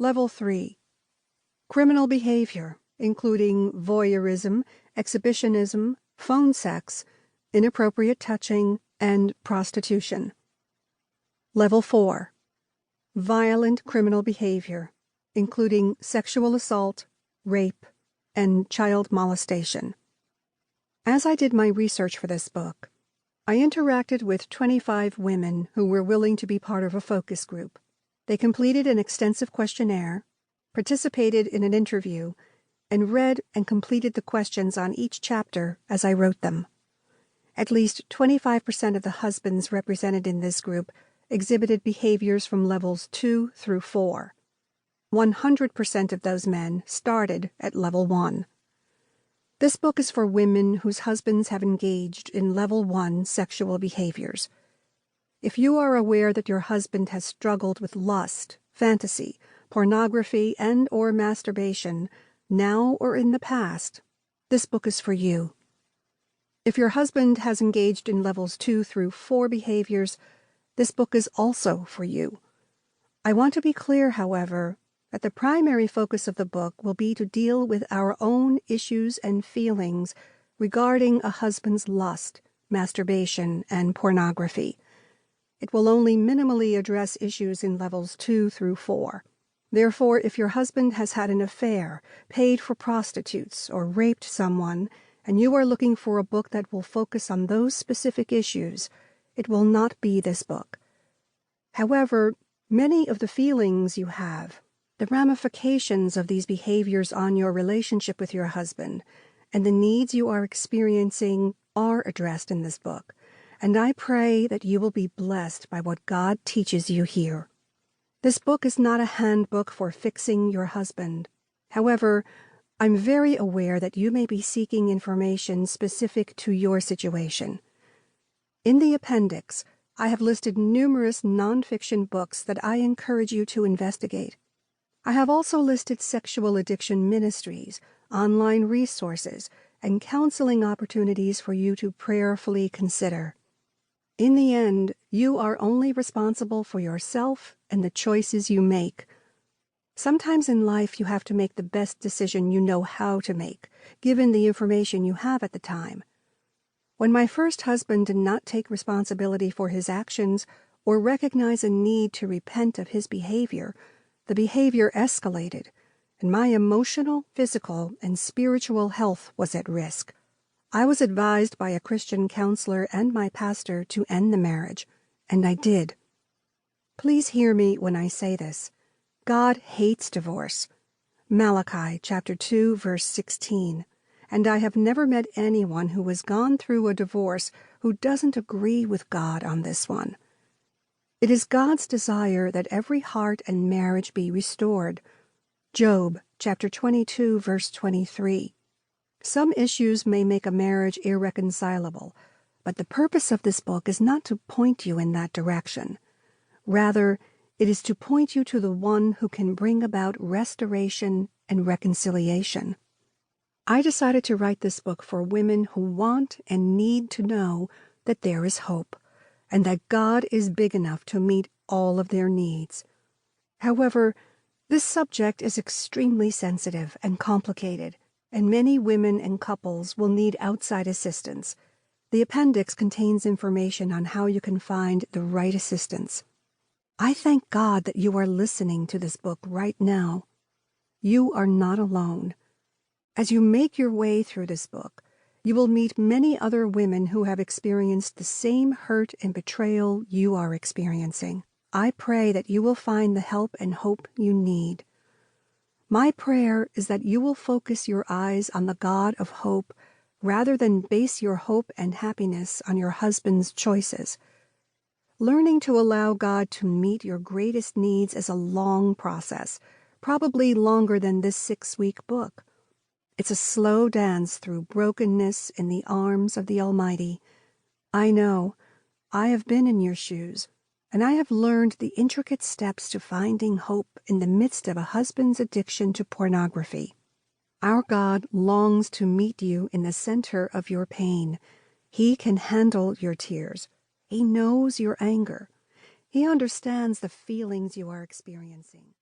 Level 3. Criminal behavior, including voyeurism, exhibitionism, phone sex, inappropriate touching, and prostitution. Level 4. Violent criminal behavior, including sexual assault, rape, and child molestation. As I did my research for this book, I interacted with 25 women who were willing to be part of a focus group. They completed an extensive questionnaire, participated in an interview, and read and completed the questions on each chapter as I wrote them. At least 25% of the husbands represented in this group exhibited behaviors from levels 2 through 4. 100% of those men started at level 1. This book is for women whose husbands have engaged in level 1 sexual behaviors. If you are aware that your husband has struggled with lust, fantasy, pornography, and/or masturbation, now or in the past, this book is for you. If your husband has engaged in levels 2 through 4 behaviors, this book is also for you. I want to be clear, however, that the primary focus of the book will be to deal with our own issues and feelings regarding a husband's lust, masturbation, and pornography. It will only minimally address issues in levels 2 through 4. Therefore, if your husband has had an affair, paid for prostitutes, or raped someone, and you are looking for a book that will focus on those specific issues, it will not be this book. However, many of the feelings you have, the ramifications of these behaviors on your relationship with your husband, and the needs you are experiencing are addressed in this book, and I pray that you will be blessed by what God teaches you here. This book is not a handbook for fixing your husband. However, I'm very aware that you may be seeking information specific to your situation. In the appendix, I have listed numerous nonfiction books that I encourage you to investigate. I have also listed sexual addiction ministries, online resources, and counseling opportunities for you to prayerfully consider. In the end, you are only responsible for yourself and the choices you make. Sometimes in life you have to make the best decision you know how to make, given the information you have at the time. When my first husband did not take responsibility for his actions or recognize a need to repent of his behavior, the behavior escalated, and my emotional, physical, and spiritual health was at risk. I was advised by a Christian counselor and my pastor to end the marriage, and I did. Please hear me when I say this. God hates divorce. Malachi chapter 2, verse 16. And I have never met anyone who has gone through a divorce who doesn't agree with God on this one. It is God's desire that every heart and marriage be restored. Job chapter 22, verse 23. Some issues may make a marriage irreconcilable, but the purpose of this book is not to point you in that direction. Rather, it is to point you to the one who can bring about restoration and reconciliation. I decided to write this book for women who want and need to know that there is hope, and that God is big enough to meet all of their needs. However, this subject is extremely sensitive and complicated, and many women and couples will need outside assistance. The appendix contains information on how you can find the right assistance. I thank God that you are listening to this book right now. You are not alone. As you make your way through this book, you will meet many other women who have experienced the same hurt and betrayal you are experiencing. I pray that you will find the help and hope you need. My prayer is that you will focus your eyes on the God of hope rather than base your hope and happiness on your husband's choices. Learning to allow God to meet your greatest needs is a long process, probably longer than this 6-week book. It's a slow dance through brokenness in the arms of the Almighty. I know. I have been in your shoes, and I have learned the intricate steps to finding hope in the midst of a husband's addiction to pornography. Our God longs to meet you in the center of your pain. He can handle your tears. He knows your anger. He understands the feelings you are experiencing.